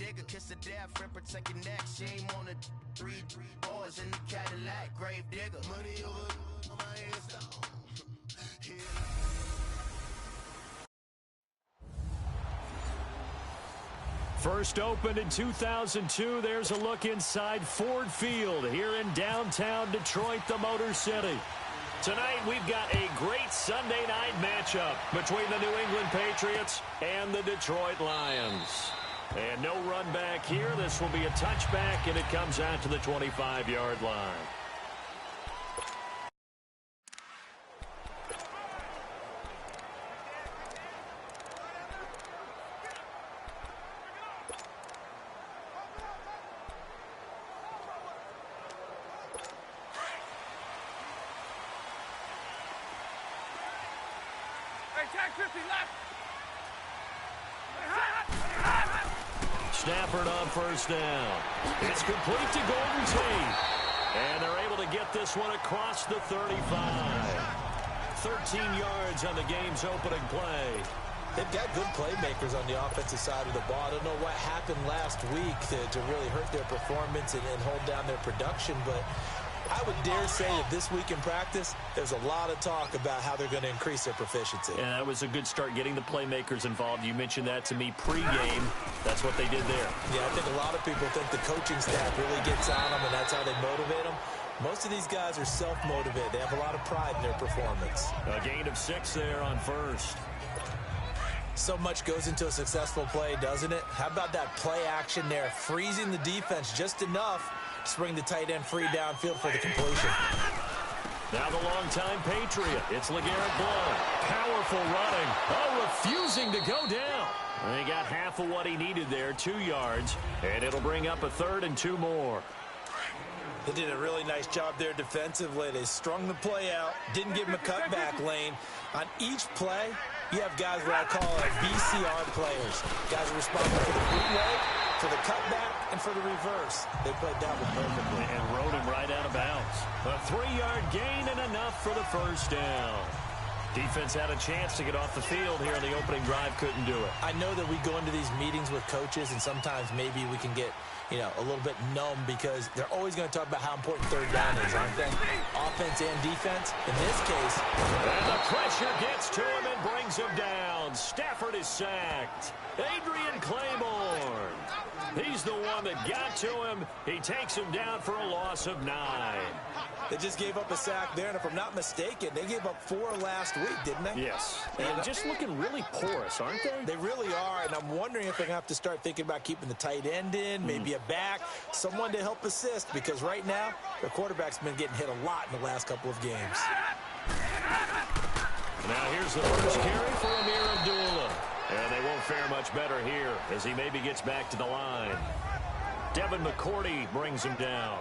digger, kiss the death, friend, protect your neck. She ain't on the 3 boys in the Cadillac, grave digger. Money over my hands down. First opened in 2002, there's a look inside Ford Field here in downtown Detroit, the Motor City. Tonight, we've got a great Sunday night matchup between the New England Patriots and the Detroit Lions. And no run back here. This will be a touchback, and it comes out to the 25-yard line. Stafford on first down. It's complete to Golden Tate. And they're able to get this one across the 35. 13 yards on the game's opening play. They've got good playmakers on the offensive side of the ball. I don't know what happened last week to really hurt their performance and hold down their production, but I would dare say that this week in practice, there's a lot of talk about how they're going to increase their proficiency. And that was a good start getting the playmakers involved. You mentioned that to me pregame. That's what they did there. Yeah, I think a lot of people think the coaching staff really gets on them, and that's how they motivate them. Most of these guys are self-motivated. They have a lot of pride in their performance. A gain of 6 there on first. So much goes into a successful play, doesn't it? How about that play action there, freezing the defense just enough to bring the tight end free downfield for the completion. Now the longtime Patriot. It's LeGarrette Blount. Powerful running. Oh, refusing to go down. And he got half of what he needed there, 2 yards. And it'll bring up a 3rd and 2 more. They did a really nice job there defensively. They strung the play out, didn't give him a cutback lane. On each play, you have guys what I call VCR players. Guys are responsible for the bootleg, for the cutback, and for the reverse. They played that one perfectly. And rode him right out of bounds. A 3-yard gain and enough for the first down. Defense had a chance to get off the field here on the opening drive, couldn't do it. I know that we go into these meetings with coaches, and sometimes maybe we can get, a little bit numb because they're always going to talk about how important third down is, aren't they? Offense and defense. In this case. And the pressure gets to him and brings him down. Stafford is sacked. Adrian Claiborne. He's the one that got to him. He takes him down for a loss of 9. They just gave up a sack there, and if I'm not mistaken, they gave up 4 last week, didn't they? Yes. And just looking really porous, aren't they? They really are, and I'm wondering if they're going to have to start thinking about keeping the tight end in, maybe a back, someone to help assist, because right now, their quarterback's been getting hit a lot in the last couple of games. Now here's the first carry for Amir Abdullah. And they won't fare much better here as he maybe gets back to the line. Devin McCourty brings him down.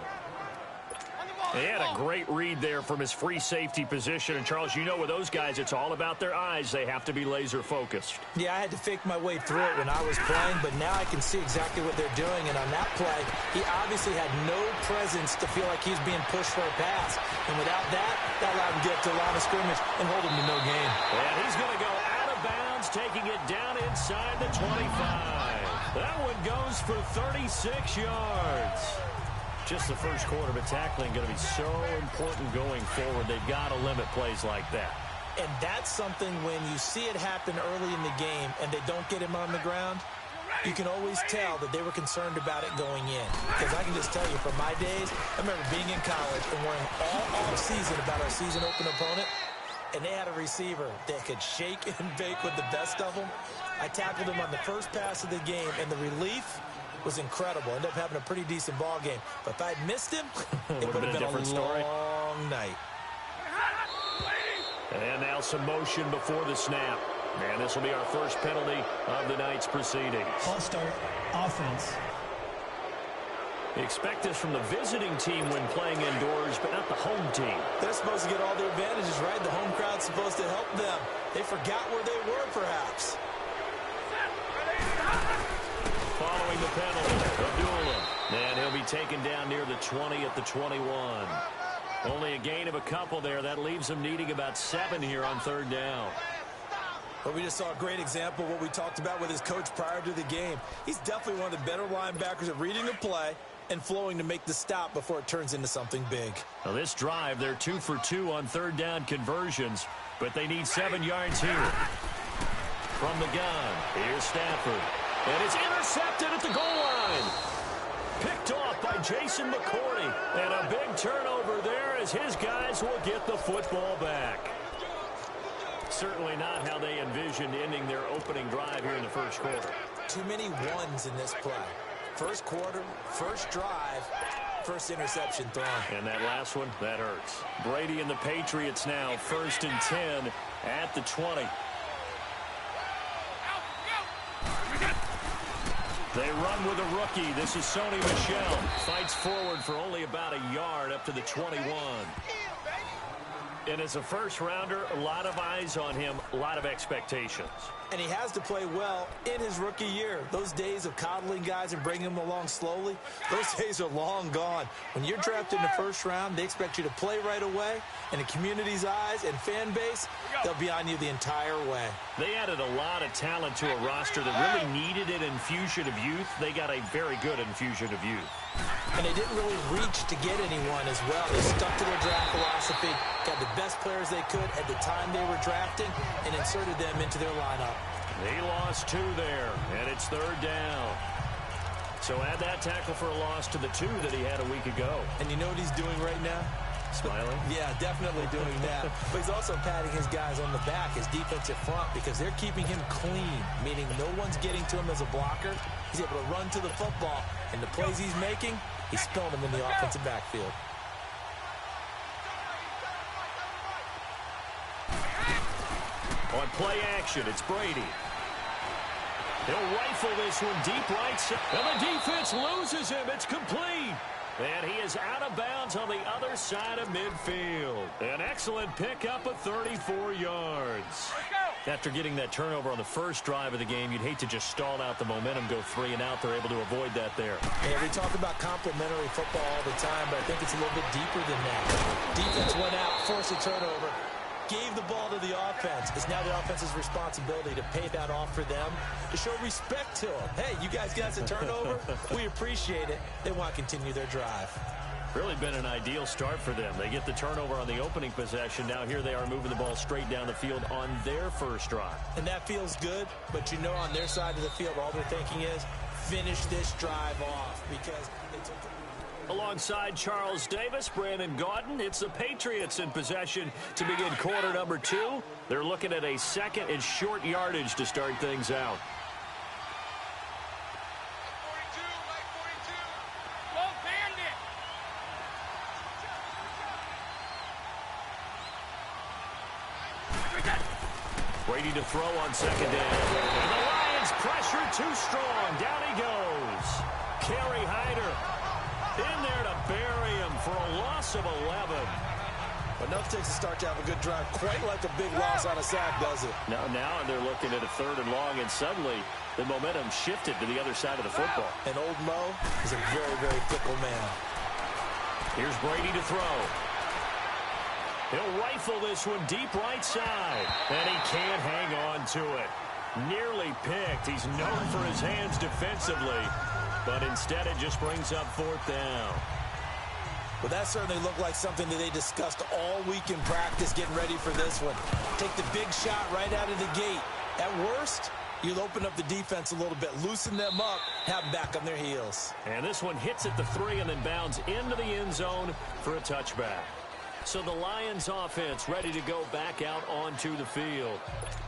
He had a great read there from his free safety position. And, Charles, you know with those guys, it's all about their eyes. They have to be laser-focused. Yeah, I had to fake my way through it when I was playing, but now I can see exactly what they're doing. And on that play, he obviously had no presence to feel like he's being pushed for a pass. And without that allowed him to get to the line of scrimmage and hold him to no gain. And he's going to go out of bounds, taking it down inside the 25. That one goes for 36 yards. Just the first quarter, but tackling going to be so important going forward. They've got to limit plays like that. And that's something when you see it happen early in the game and they don't get him on the ground, you can always tell that they were concerned about it going in. Because I can just tell you, from my days, I remember being in college and worrying all off-season about our season-open opponent, and they had a receiver that could shake and bake with the best of them. I tackled him on the first pass of the game, and the relief was incredible. Ended up having a pretty decent ball game. But if I'd missed him, it would have been a long night. And now some motion before the snap. And this will be our first penalty of the night's proceedings. False start, offense. Expect this from the visiting team when playing indoors, but not the home team. They're supposed to get all the advantages, right? The home crowd's supposed to help them. They forgot where they were, perhaps. Following the penalty, Abdullah. And he'll be taken down near the 20 at the 21. Only a gain of a couple there. That leaves them needing about 7 here on third down. Well, we just saw a great example of what we talked about with his coach prior to the game. He's definitely one of the better linebackers at reading the play and flowing to make the stop before it turns into something big. Now this drive, they're 2 for 2 on third down conversions, but they need 7 yards here. From the gun, here's Stafford. And it's intercepted at the goal line. Picked off by Jason McCourty. And a big turnover there as his guys will get the football back. Certainly not how they envisioned ending their opening drive here in the first quarter. Too many ones in this play. First quarter, first drive, first interception thrown. And that last one, that hurts. Brady and the Patriots now 1st and 10 at the 20. They run with a rookie. This is Sony Michel. Fights forward for only about a yard up to the 21. And as a first-rounder, a lot of eyes on him, a lot of expectations. And he has to play well in his rookie year. Those days of coddling guys and bringing them along slowly, those days are long gone. When you're drafted in the first round, they expect you to play right away. And the community's eyes and fan base, they'll be on you the entire way. They added a lot of talent to a roster that really needed an infusion of youth. They got a very good infusion of youth. And they didn't really reach to get anyone as well. They stuck to their draft philosophy, got the best players they could at the time they were drafting, and inserted them into their lineup. They lost 2 there, and it's third down. So add that tackle for a loss to the 2 that he had a week ago. And you know what he's doing right now? Smiling? Yeah, definitely doing that. But he's also patting his guys on the back, his defensive front, because they're keeping him clean, meaning no one's getting to him as a blocker. He's able to run to the football, and the plays he's making, he's spilling them in the offensive backfield. On play action, it's Brady. He'll rifle this one deep right side. And the defense loses him. It's complete. And he is out of bounds on the other side of midfield. An excellent pickup of 34 yards. After getting that turnover on the first drive of the game, you'd hate to just stall out the momentum, go 3 and out. They're able to avoid that there. Yeah, we talk about complementary football all the time, but I think it's a little bit deeper than that. Defense went out, forced a turnover, gave the ball to the offense. It's now the offense's responsibility to pay that off for them, to show respect to them. Hey, you guys got a turnover? We appreciate it. They want to continue their drive. Really been an ideal start for them. They get the turnover on the opening possession. Now here they are moving the ball straight down the field on their first drive. And that feels good, but you know on their side of the field, all they're thinking is finish this drive off because they took it. Alongside Charles Davis, Brandon Gaudin, it's the Patriots in possession to begin quarter number 2. They're looking at a 2nd and short yardage to start things out. Brady to throw on 2nd down. And the Lions pressure too strong. Down he goes. Kerry Hyder in there to bury him for a loss of 11. Enough takes to start to have a good drive. Quite like a big loss on a sack, does it? Now they're looking at a 3rd and long, and suddenly the momentum shifted to the other side of the football. And old Mo is a very, very fickle man. Here's Brady to throw. He'll rifle this one deep right side, and he can't hang on to it. Nearly picked. He's known for his hands defensively, but instead it just brings up 4th down. Well, that certainly looked like something that they discussed all week in practice getting ready for this one. Take the big shot right out of the gate. At worst, you'll open up the defense a little bit, loosen them up, have them back on their heels. And this one hits at the 3 and then bounds into the end zone for a touchback. So the Lions offense ready to go back out onto the field.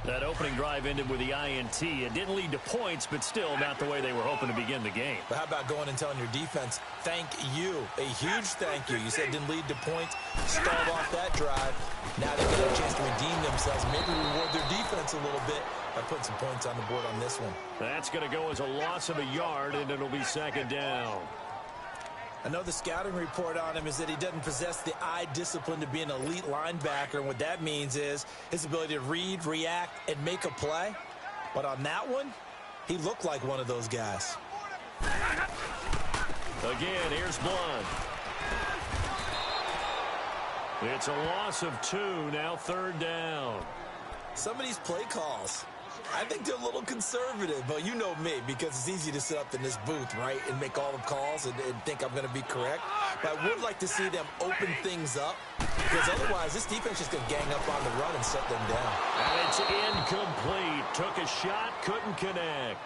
That opening drive ended with the INT. It didn't lead to points, but still not the way they were hoping to begin the game. But how about going and telling your defense, thank you, a huge thank you. You said it didn't lead to points, stalled off that drive. Now they get a chance to redeem themselves, maybe reward their defense a little bit by putting some points on the board on this one. That's going to go as a loss of a yard, and it'll be 2nd down. I know the scouting report on him is that he doesn't possess the eye discipline to be an elite linebacker, and what that means is his ability to read, react, and make a play. But on that one, he looked like one of those guys. Again, here's Blunt. It's a loss of 2, now 3rd down. Some of these play calls, I think they're a little conservative, but you know me, because it's easy to sit up in this booth, right, and make all the calls and think I'm going to be correct. But I would like to see them open things up, because otherwise this defense is going to gang up on the run and shut them down. And it's incomplete. Took a shot, couldn't connect.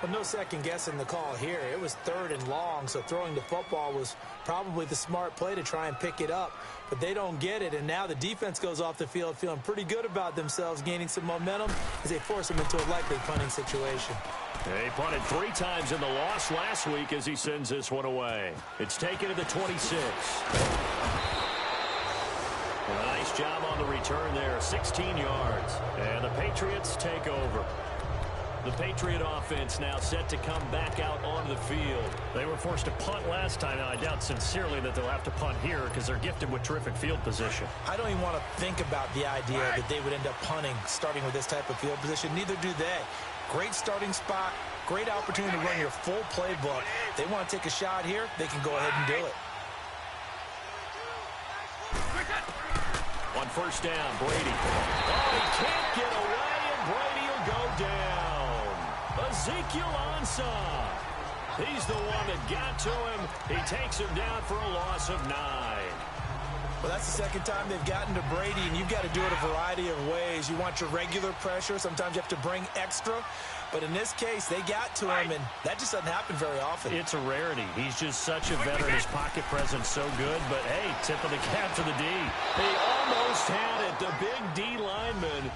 Well, no second guessing the call here. It was 3rd and long, so throwing the football was probably the smart play to try and pick it up. But they don't get it, and now the defense goes off the field feeling pretty good about themselves, gaining some momentum as they force them into a likely punting situation. He punted 3 times in the loss last week as he sends this one away. It's taken to the 26. A nice job on the return there, 16 yards. And the Patriots take over. The Patriot offense now set to come back out onto the field. They were forced to punt last time. Now, I doubt sincerely that they'll have to punt here because they're gifted with terrific field position. I don't even want to think about the idea that they would end up punting starting with this type of field position. Neither do they. Great starting spot, great opportunity to run your full playbook. If they want to take a shot here, they can go ahead and do it. On first down, Brady. Oh, he can't get away, and Brady will go down. Ezekiel Ansah. He's the one that got to him. He takes him down for a loss of 9. Well, that's the second time they've gotten to Brady, and you've got to do it a variety of ways. You want your regular pressure. Sometimes you have to bring extra. But in this case, they got to him, and that just doesn't happen very often. It's a rarity. He's just such a veteran. His pocket presence so good. But, hey, tip of the cap to the D. He almost had it. The big D lineman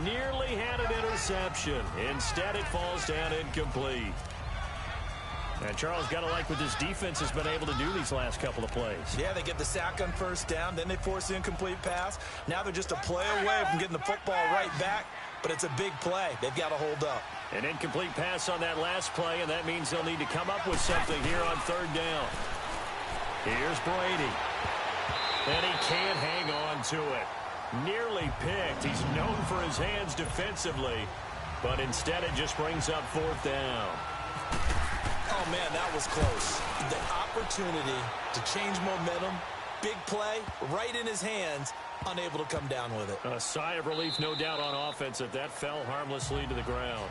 nearly had an interception. Instead, it falls down incomplete. And Charles, got to like what this defense has been able to do these last couple of plays. Yeah, they get the sack on first down, then they force the incomplete pass. Now they're just a play away from getting the football right back, but it's a big play. They've got to hold up. An incomplete pass on that last play, and that means they'll need to come up with something here on 3rd down. Here's Brady. And he can't hang on to it. Nearly picked. He's known for his hands defensively, but instead it just brings up 4th down. Oh, man, that was close. The opportunity to change momentum, big play, right in his hands, unable to come down with it. A sigh of relief, no doubt, on offense if that fell harmlessly to the ground.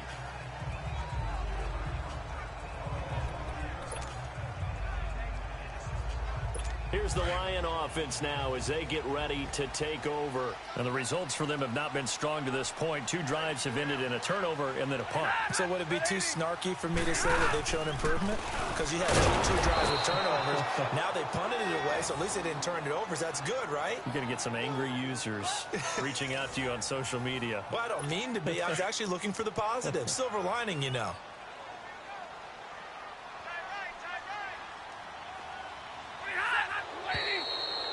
Here's the Lion offense now as they get ready to take over. And the results for them have not been strong to this point. 2 drives have ended in a turnover and then a punt. So would it be too snarky for me to say that they've shown improvement? Because you had 2 drives with turnovers. Now they punted it away, so at least they didn't turn it over. So that's good, right? You're going to get some angry users reaching out to you on social media. Well, I don't mean to be. I was actually looking for the positive. Silver lining, you know.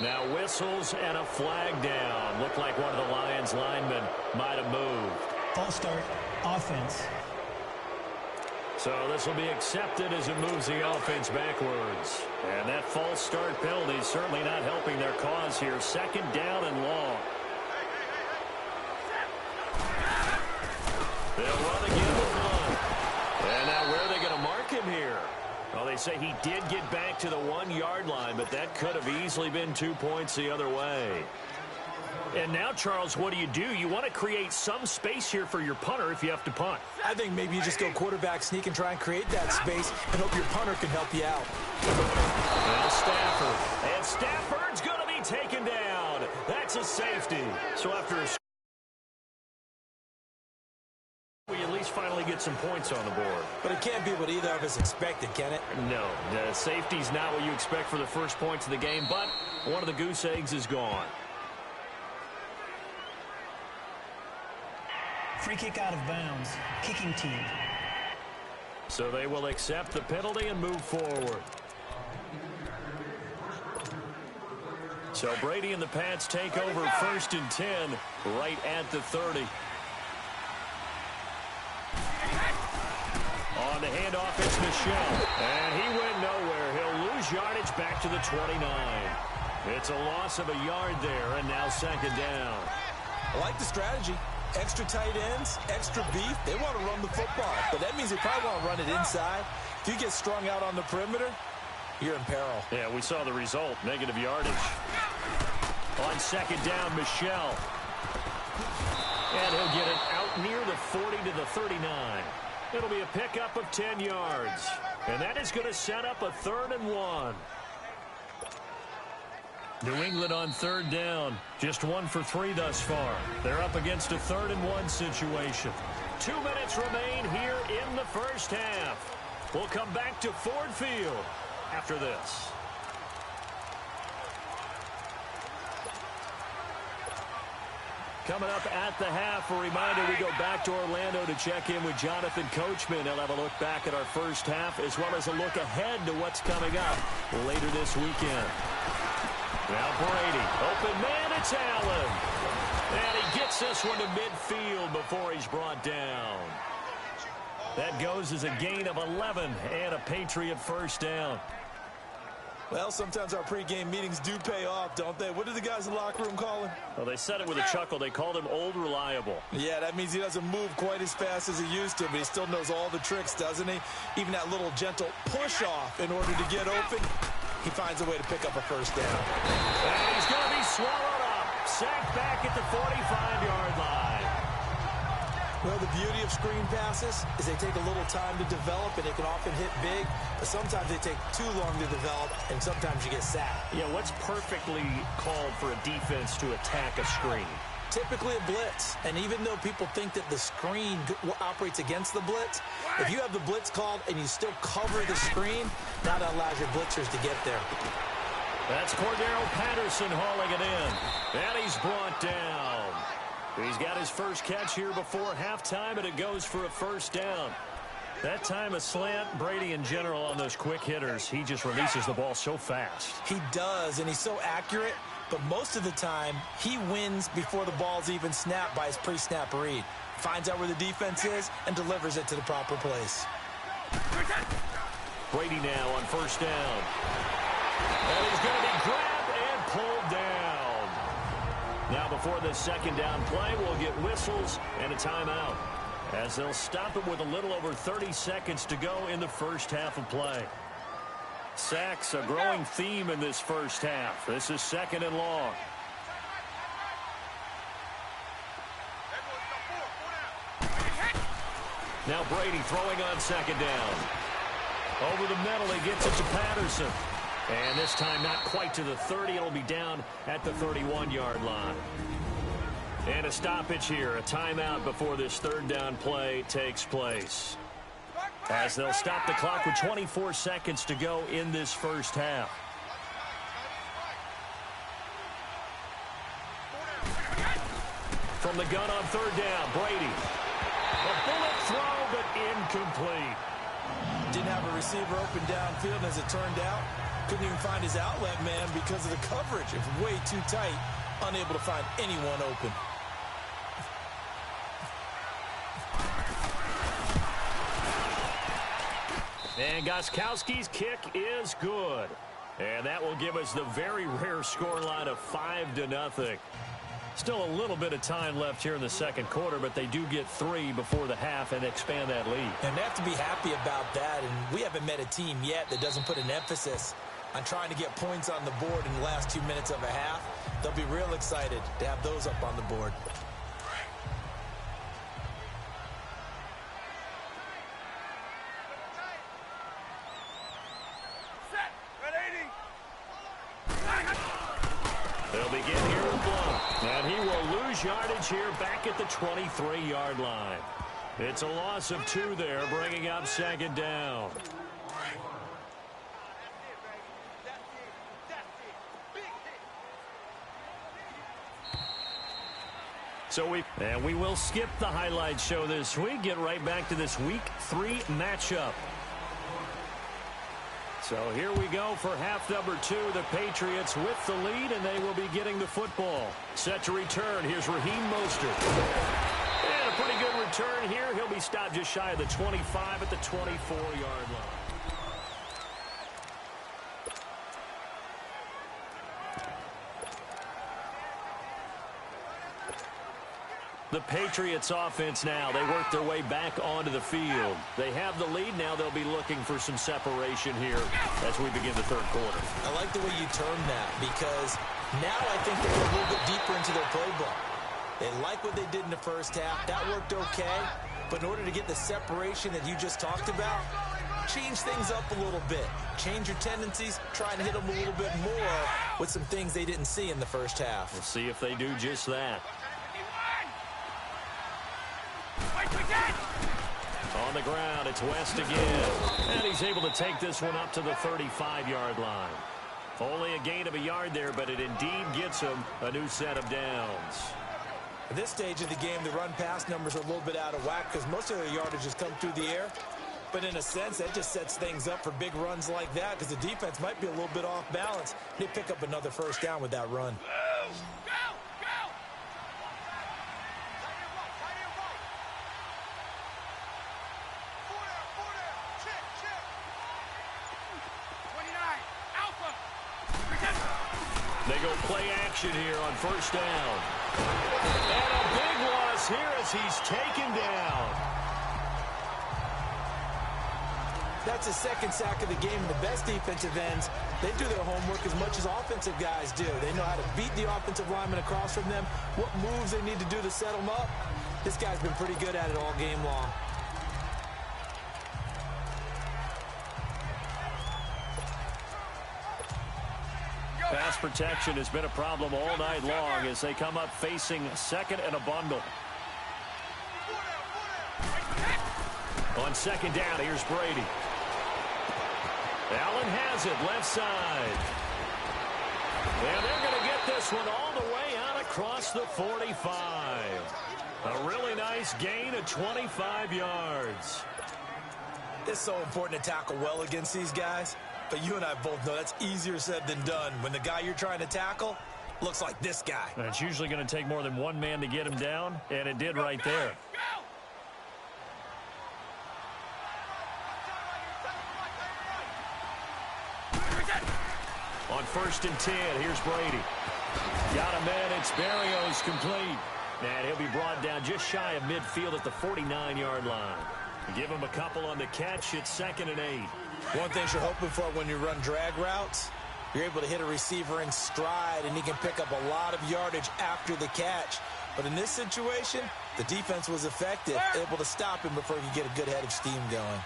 Now whistles and a flag down. Looked like one of the Lions linemen might have moved. False start, offense. So this will be accepted as it moves the offense backwards. And that false start penalty is certainly not helping their cause here. 2nd down and long. They'll run again with 1. And now where are they going to mark him here? Well, they say he did get back to the 1-yard line, but that could have easily been 2 points the other way. And now, Charles, what do? You want to create some space here for your punter if you have to punt. I think maybe you just go quarterback sneak and try and create that space and hope your punter can help you out. Now Stafford. And Stafford's going to be taken down. That's a safety. So after a we at least finally get some points on the board. But it can't be what either of us expected, can it? No, the safety's not what you expect for the first points of the game, but one of the goose eggs is gone. Free kick out of bounds. Kicking team. So they will accept the penalty and move forward. So Brady and the Pats take over 1st and 10 right at the 30. On the handoff, it's Michelle. And he went nowhere. He'll lose yardage back to the 29. It's a loss of a yard there, and now 2nd down. I like the strategy. Extra tight ends, extra beef. They want to run the football, but that means they probably want to run it inside. If you get strung out on the perimeter, you're in peril. Yeah, we saw the result, negative yardage. On 2nd down, Michelle. And he'll get it out near the 40 to the 39. It'll be a pickup of 10 yards. And that is going to set up a 3rd and 1. New England on 3rd down. Just 1 for 3 thus far. They're up against a 3rd and 1 situation. 2 minutes remain here in the first half. We'll come back to Ford Field after this. Coming up at the half, a reminder, we go back to Orlando to check in with Jonathan Coachman. He'll have a look back at our first half as well as a look ahead to what's coming up later this weekend. Now Brady, open man, it's Allen. And he gets this one to midfield before he's brought down. That goes as a gain of 11 and a Patriot first down. Well, sometimes our pregame meetings do pay off, don't they? What did the guys in the locker room call him? Well, they said it with a chuckle. They called him Old Reliable. Yeah, that means he doesn't move quite as fast as he used to, but he still knows all the tricks, doesn't he? Even that little gentle push-off in order to get open, he finds a way to pick up a first down. And he's going to be swallowed up. Sacked back at the 45-yard line. Well, the beauty of screen passes is they take a little time to develop, and they can often hit big, but sometimes they take too long to develop, and sometimes you get sacked. Yeah, what's perfectly called for a defense to attack a screen? Typically a blitz, and even though people think that the screen operates against the blitz, if you have the blitz called and you still cover the screen, that allows your blitzers to get there. That's Cordero Patterson hauling it in, and he's brought down. He's got his first catch here before halftime, and it goes for a first down. That time a slant. Brady in general on those quick hitters, he just releases the ball so fast. He does, and he's so accurate, but most of the time he wins before the ball's even snapped by his pre-snap read. Finds out where the defense is and delivers it to the proper place. Brady now on first down. And he's going to be grabbed and pulled down. Now before this second down play, we'll get whistles and a timeout, as they'll stop it with a little over 30 seconds to go in the first half of play. Sacks, a growing theme in this first half. This is 2nd and long. Now Brady throwing on 2nd down. Over the middle, he gets it to Patterson. And this time not quite to the 30. It'll be down at the 31-yard line. And a stoppage here, a timeout before this 3rd down play takes place, as they'll stop the clock with 24 seconds to go in this first half. From the gun on 3rd down, Brady. A bullet throw, but incomplete. Didn't have a receiver open downfield, and as it turned out, couldn't even find his outlet man because of the coverage. It was way too tight, unable to find anyone open. And Gostkowski's kick is good. And that will give us the very rare scoreline of 5-0. Still a little bit of time left here in the second quarter, but they do get 3 before the half and expand that lead. And they have to be happy about that, and we haven't met a team yet that doesn't put an emphasis on trying to get points on the board in the last 2 minutes of a half. They'll be real excited to have those up on the board. They'll begin here with Blount, and he will lose yardage here back at the 23-yard line. It's a loss of 2 there, bringing up 2nd down. So we will skip the highlight show this week. Get right back to this Week 3 matchup. So here we go for half number 2. The Patriots with the lead, and they will be getting the football. Set to return. Here's Raheem Mostert. And a pretty good return here. He'll be stopped just shy of the 25 at the 24-yard line. The Patriots offense now, they work their way back onto the field. They have the lead. Now they'll be looking for some separation here as we begin the 3rd quarter. I like the way you term that, because now I think they're a little bit deeper into their playbook. They like what they did in the first half. That worked okay. But in order to get the separation that you just talked about, change things up a little bit. Change your tendencies. Try and hit them a little bit more with some things they didn't see in the first half. We'll see if they do just that. On the ground, it's West again. And he's able to take this one up to the 35-yard line. Only a gain of a yard there, but it indeed gets him a new set of downs. At this stage of the game, the run-pass numbers are a little bit out of whack because most of their yardage has come through the air. But in a sense, that just sets things up for big runs like that because the defense might be a little bit off balance. They pick up another first down with that run. They go play action here on first down. And a big loss here as he's taken down. That's his second sack of the game. The best defensive ends, they do their homework as much as offensive guys do. They know how to beat the offensive lineman across from them, what moves they need to do to set them up. This guy's been pretty good at it all game long. Pass protection has been a problem all night long as they come up facing second and a bundle. On second down, here's Brady. Allen has it, left side. And they're going to get this one all the way out across the 45. A really nice gain of 25 yards. It's so important to tackle well against these guys. But you and I both know that's easier said than done when the guy you're trying to tackle looks like this guy. And it's usually going to take more than one man to get him down, and it did right there. On first and 10, here's Brady. Got a man, it's Berrios complete. And he'll be brought down just shy of midfield at the 49-yard line. Give him a couple on the catch. It's 2nd and 8. One thing you're hoping for when you run drag routes, you're able to hit a receiver in stride, and he can pick up a lot of yardage after the catch. But in this situation, the defense was effective, able to stop him before he could get a good head of steam going.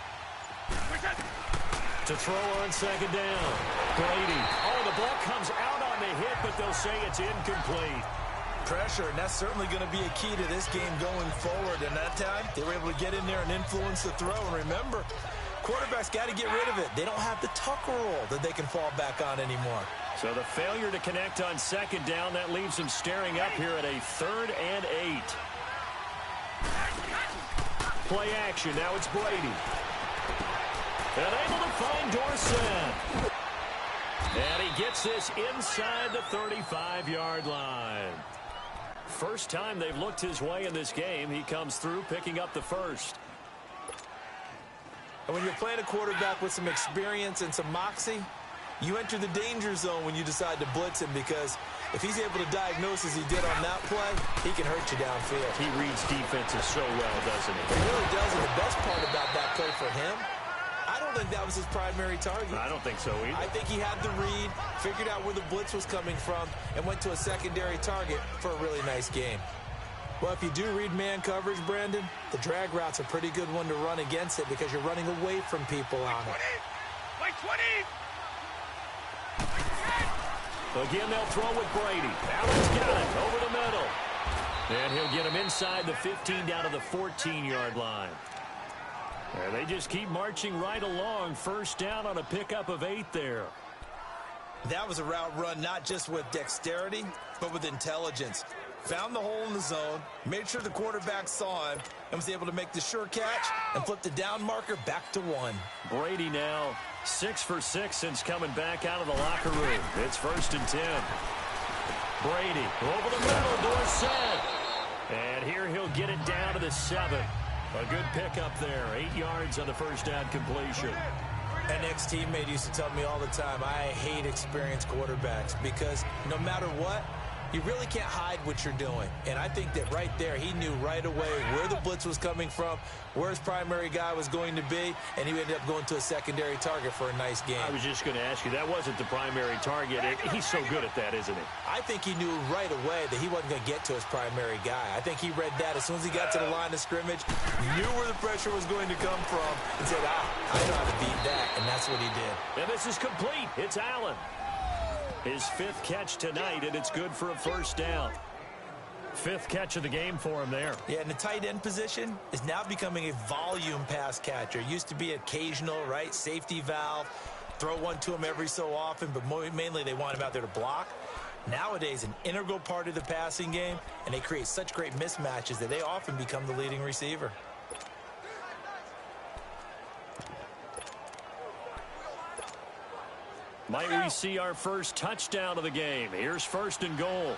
To throw on second down. Brady. Oh, the ball comes out on the hit, but they'll say it's incomplete. Pressure, and that's certainly going to be a key to this game going forward. And that time, they were able to get in there and influence the throw. And remember, quarterbacks got to get rid of it. They don't have the Tucker rule that they can fall back on anymore. So the failure to connect on second down, that leaves them staring up here at a 3rd and 8. Play action. Now it's Brady. And able to find Dorsett. And he gets this inside the 35-yard line. First time they've looked his way in this game. He comes through picking up the first. And when you're playing a quarterback with some experience and some moxie, you enter the danger zone when you decide to blitz him, because if he's able to diagnose as he did on that play, he can hurt you downfield. He reads defenses so well, doesn't he? He really does, and the best part about that play for him, I don't think that was his primary target. I don't think so either. I think he had the read, figured out where the blitz was coming from, and went to a secondary target for a really nice game. Well, if you do read man coverage, Brandon, the drag route's a pretty good one to run against it because you're running away from people on it. Again, they'll throw with Brady. Allen's got it over the middle. And he'll get him inside the 15 down to the 14-yard line. And they just keep marching right along. First down on a pickup of 8 there. That was a route run not just with dexterity, but with intelligence. Found the hole in the zone, made sure the quarterback saw him, and was able to make the sure catch and flip the down marker back to 1. Brady now 6 for 6 since coming back out of the locker room. It's 1st and 10. Brady over the middle, Dorsett. And here he'll get it down to the 7. A good pickup there. 8 yards on the first down completion. An ex-teammate used to tell me all the time, I hate experienced quarterbacks because no matter what, You really can't hide what you're doing. And I think that right there, he knew right away where the blitz was coming from, where his primary guy was going to be, and he ended up going to a secondary target for a nice game. I was just going to ask you, that wasn't the primary target. He's so good at that, isn't he? I think he knew right away that he wasn't going to get to his primary guy. I think he read that as soon as he got to the line of scrimmage, knew where the pressure was going to come from, and said, I know how to beat that, and that's what he did. And this is complete. It's Allen. His 5th catch tonight, and it's good for a first down. 5th catch of the game for him there. Yeah, and the tight end position is now becoming a volume pass catcher. Used to be occasional, right? Safety valve. Throw one to him every so often, but mainly they want him out there to block. Nowadays, an integral part of the passing game, and they create such great mismatches that they often become the leading receiver. Might we see our first touchdown of the game? Here's 1st and goal.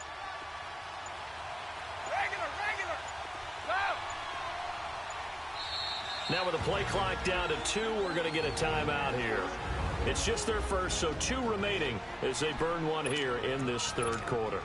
Now with the play clock down to 2, we're going to get a timeout here. It's just their first, so 2 remaining as they burn one here in this 3rd quarter.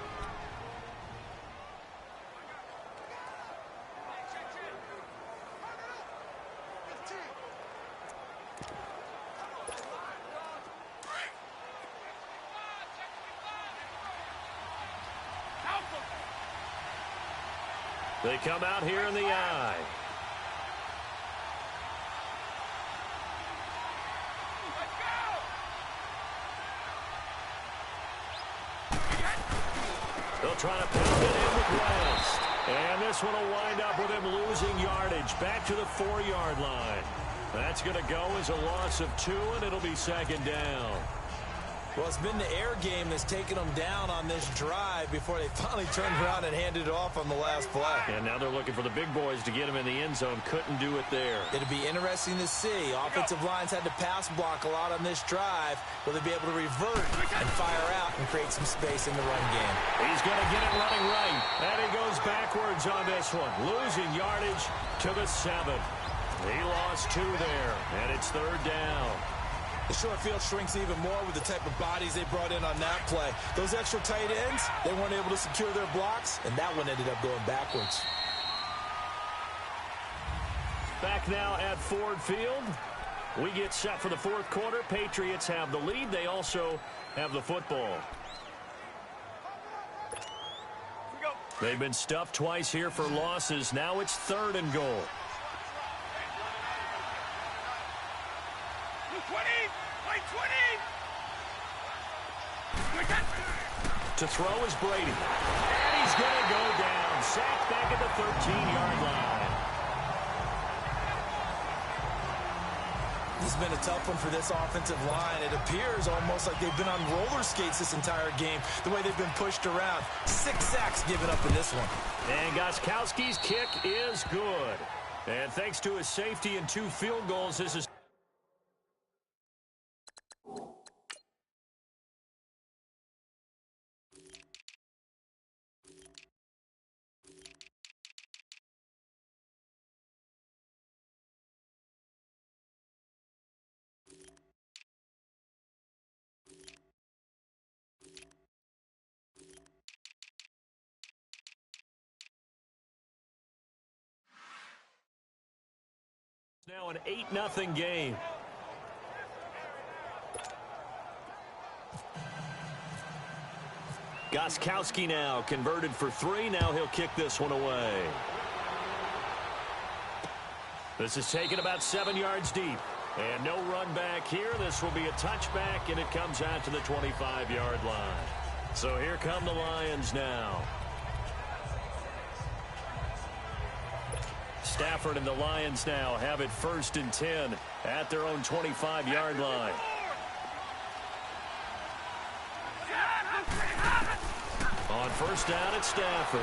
They come out here in the eye. They'll try to pound it in with West. And this one will wind up with him losing yardage back to the 4-yard line. That's going to go as a loss of 2, and it'll be 2nd down. Well, it's been the air game that's taken them down on this drive before they finally turned around and handed it off on the last play. And now they're looking for the big boys to get him in the end zone. Couldn't do it there. It'll be interesting to see. Offensive lines had to pass block a lot on this drive. Will they be able to revert and fire out and create some space in the run game? He's going to get it running right. And he goes backwards on this one. Losing yardage to the 7. He lost 2 there. And it's 3rd down. The short field shrinks even more with the type of bodies they brought in on that play. Those extra tight ends, they weren't able to secure their blocks, and that one ended up going backwards. Back now at Ford Field. We get set for the 4th quarter. Patriots have the lead. They also have the football. They've been stuffed twice here for losses. Now it's 3rd and goal. To throw is Brady. And he's going to go down. Sacked back at the 13-yard line. This has been a tough one for this offensive line. It appears almost like they've been on roller skates this entire game, the way they've been pushed around. 6 sacks given up in this one. And Gostkowski's kick is good. And thanks to his safety and 2 field goals, this is now an 8-0 game. Gostkowski now converted for 3. Now he'll kick this one away. This is taken about 7 yards deep. And no run back here. This will be a touchback, and it comes out to the 25-yard line. So here come the Lions now. Stafford and the Lions now have it 1st and 10 at their own 25-yard line. On 1st down, it's Stafford.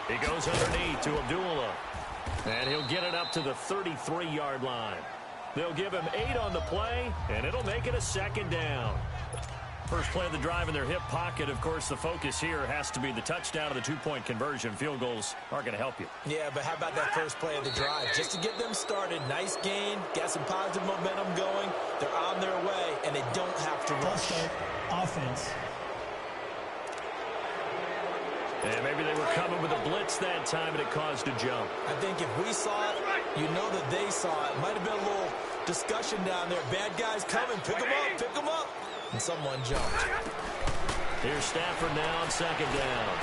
He goes underneath to Abdullah. And he'll get it up to the 33-yard line. They'll give him 8 on the play, and it'll make it a 2nd down. First play of the drive in their hip pocket. Of course, the focus here has to be the touchdown of the 2-point conversion. Field goals aren't going to help you. Yeah, but how about that first play of the drive? Just to get them started. Nice gain. Got some positive momentum going. They're on their way, and they don't have to rush. Offense. And maybe they were coming with a blitz that time, and it caused a jump. I think if we saw it, you know that they saw it. Might have been a little discussion down there. Bad guys coming. Pick them up. And someone jumped. Here's Stafford now on second down.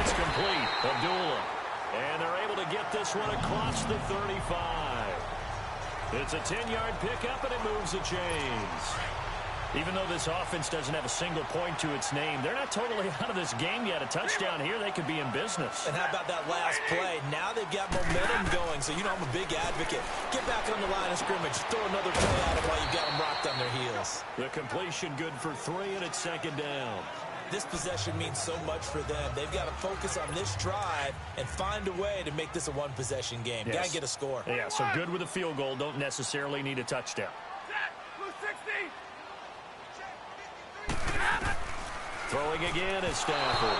It's complete. Abdullah. And they're able to get this one across the 35. It's a 10-yard pickup, and it moves the chains. Even though this offense doesn't have a single point to its name, they're not totally out of this game yet. A touchdown here, they could be in business. And how about that last play? Now they've got momentum going, so you know I'm a big advocate. Get back on the line of scrimmage. Throw another play at them while you've got them rocked on their heels. The completion good for 3, and it's second down. This possession means so much for them. They've got to focus on this drive and find a way to make this a one-possession game. Yes. Got to get a score. Yeah, so good with a field goal. Don't necessarily need a touchdown. Throwing again is Stafford.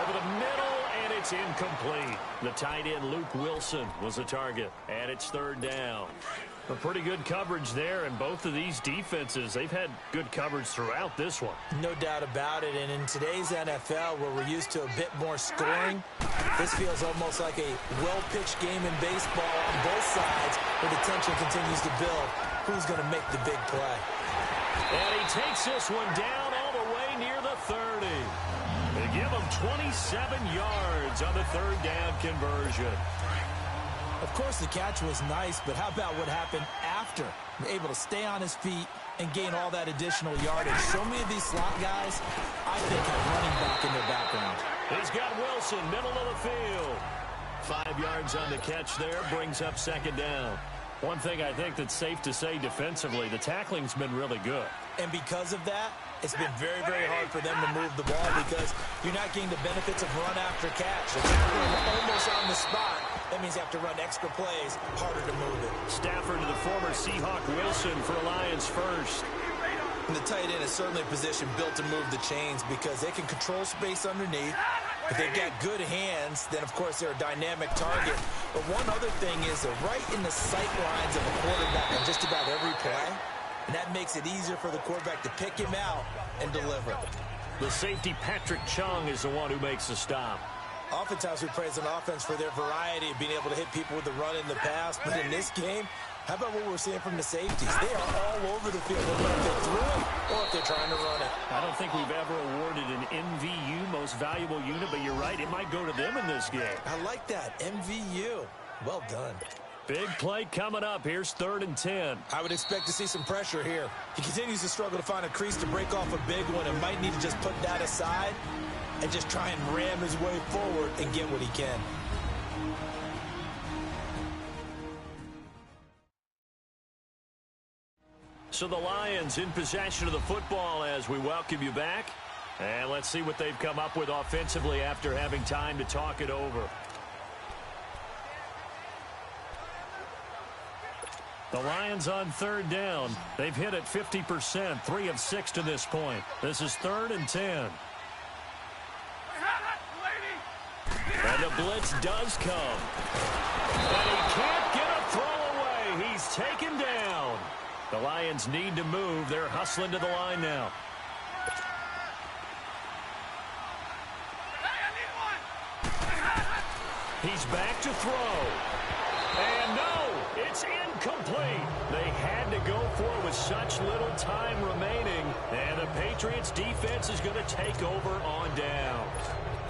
Over the middle, and it's incomplete. The tight end, Luke Wilson, was the target. And it's third down. A pretty good coverage there, and both of these defenses, they've had good coverage throughout this one. No doubt about it, and in today's NFL, where we're used to a bit more scoring, this feels almost like a well-pitched game in baseball on both sides, where the tension continues to build. Who's going to make the big play? And he takes this one down all the way near the 30. They give him 27 yards on the third down conversion. Of course, the catch was nice, but how about what happened after? Able to stay on his feet and gain all that additional yardage. So many of these slot guys, I think, have running back in their background. He's got Wilson, middle of the field. 5 yards on the catch there, brings up second down. One thing I think that's safe to say defensively, the tackling's been really good. And because of that, it's been very, very hard for them to move the ball because you're not getting the benefits of run after catch. The tackling almost on the spot. That means you have to run extra plays, harder to move it. Stafford to the former Seahawk Wilson for Lions first. And the tight end is certainly a position built to move the chains because they can control space underneath. If they've got good hands, then, of course, they're a dynamic target. But one other thing is they're right in the sight lines of a quarterback on just about every play. And that makes it easier for the quarterback to pick him out and deliver. The safety, Patrick Chung, is the one who makes the stop. Oftentimes we praise an offense for their variety of being able to hit people with the run in the pass. But in this game, how about what we're seeing from the safeties? They are all over the field, whether they're through it or if they're trying to run it. I don't think we've ever awarded an MVU, most valuable unit, but you're right, it might go to them in this game. I like that, MVU. Well done. Big play coming up. Here's 3rd and 10. I would expect to see some pressure here. He continues to struggle to find a crease to break off a big one and might need to just put that aside and just try and ram his way forward and get what he can. So the Lions in possession of the football as we welcome you back. And let's see what they've come up with offensively after having time to talk it over. The Lions on 3rd down. They've hit it 50%, 3 of 6 to this point. This is 3rd and 10. And the blitz does come. And he can't get a throw away. He's taken down. The Lions need to move. They're hustling to the line now. He's back to throw. And no, it's incomplete. They had to go for it with such little time remaining. And the Patriots defense is going to take over on down.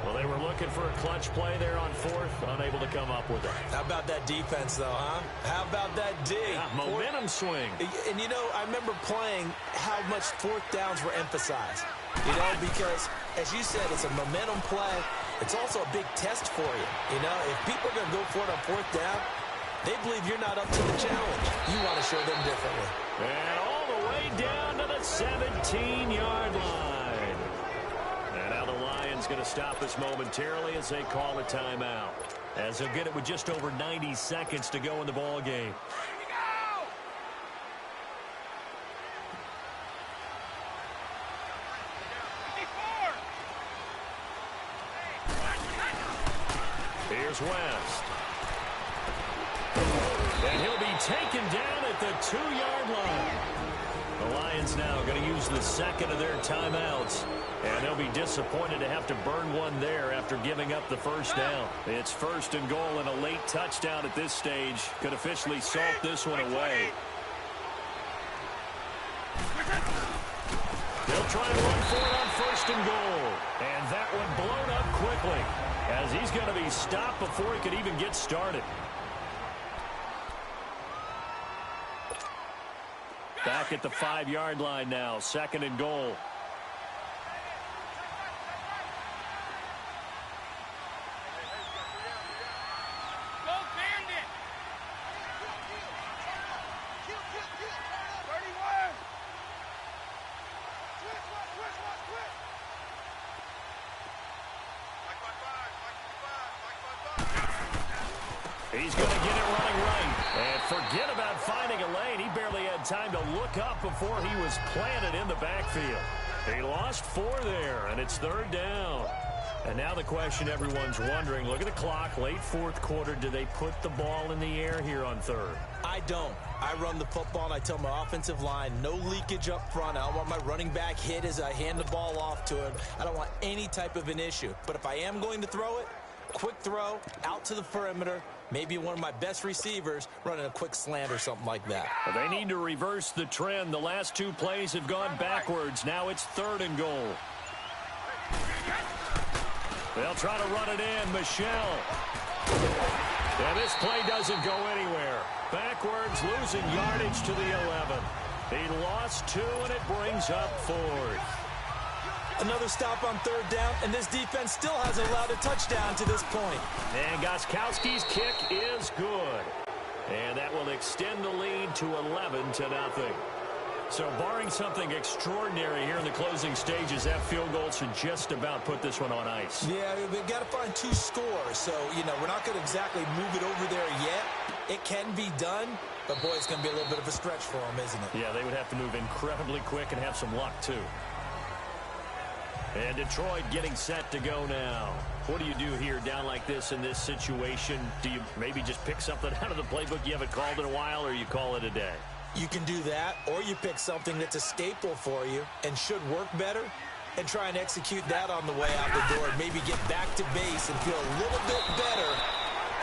Well, they were looking for a clutch play there on 4th, unable to come up with it. How about that defense, though, huh? How about that D? Yeah, momentum swing. And, you know, I remember playing how much 4th downs were emphasized. You know, because, as you said, it's a momentum play. It's also a big test for you. You know, if people are going to go for it on 4th down, they believe you're not up to the challenge. You want to show them differently. And all the way down to the 17-yard line. And now the Lions going to stop this momentarily as they call a timeout. As they'll get it with just over 90 seconds to go in the ball game. Here's West. And he'll be taken down at the 2-yard line. The Lions now going to use the second of their timeouts. And they'll to be disappointed to have to burn one there after giving up the first down. It's 1st and goal and a late touchdown at this stage. Could officially salt this one away. They'll try to run for it on 1st and goal. And that one blown up quickly as he's going to be stopped before he could even get started. Back at the 5-yard line now, 2nd and goal. He's going to get it running right. And forget about finding a lane. He barely had time to look up before he was planted in the backfield. He lost 4 there, and it's 3rd down. And now the question everyone's wondering, look at the clock, late 4th quarter. Do they put the ball in the air here on 3rd? I don't. I run the football, and I tell my offensive line, no leakage up front. I don't want my running back hit as I hand the ball off to him. I don't want any type of an issue. But if I am going to throw it, quick throw, out to the perimeter, maybe one of my best receivers running a quick slant or something like that. Well, they need to reverse the trend. The last 2 plays have gone backwards. Now it's 3rd and goal. They'll try to run it in. Michelle. And this play doesn't go anywhere. Backwards, losing yardage to the 11. He lost 2, and it brings up 4th. Another stop on 3rd down, and this defense still hasn't allowed a touchdown to this point. And Gostkowski's kick is good. And that will extend the lead to 11-0. So barring something extraordinary here in the closing stages, that field goal should just about put this one on ice. Yeah, we've got to find 2 scores. So, we're not going to exactly move it over there yet. It can be done, but, boy, it's going to be a little bit of a stretch for them, isn't it? Yeah, they would have to move incredibly quick and have some luck, too. And Detroit getting set to go now. What do you do here down like this in this situation? Do you maybe just pick something out of the playbook you haven't called in a while, or you call it a day? You can do that, or you pick something that's a staple for you and should work better and try and execute that on the way out the door and maybe get back to base and feel a little bit better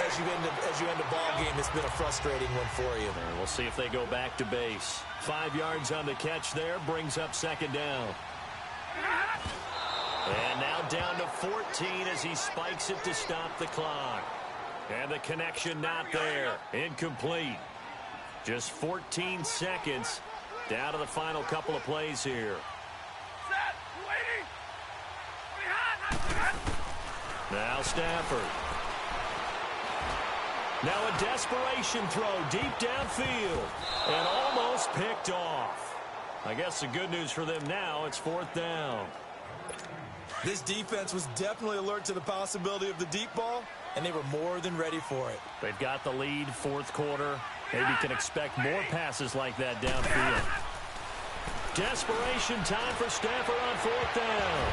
as you end a ball game. It's been a frustrating one for you. And we'll see if they go back to base. 5 yards on the catch there, brings up 2nd down. And now down to 14 as he spikes it to stop the clock. And the connection not there. Incomplete. Just 14 seconds down to the final couple of plays here. Now Stafford. Now a desperation throw deep downfield. And almost picked off. I guess the good news for them now, it's 4th down. This defense was definitely alert to the possibility of the deep ball, and they were more than ready for it. They've got the lead, 4th quarter. Maybe can expect more passes like that downfield. Desperation time for Stafford on 4th down.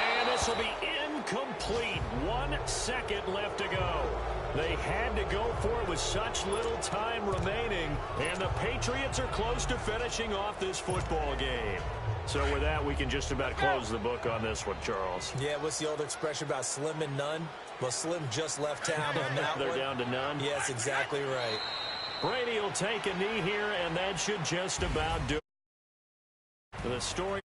And this will be incomplete. 1 second left to go. They had to go for it with such little time remaining. And the Patriots are close to finishing off this football game. So with that, we can just about close the book on this one, Charles. Yeah, what's the old expression about slim and none? Well, Slim just left town on that They're one. down to none? Yes, exactly right. Brady will take a knee here, and that should just about do it. The story.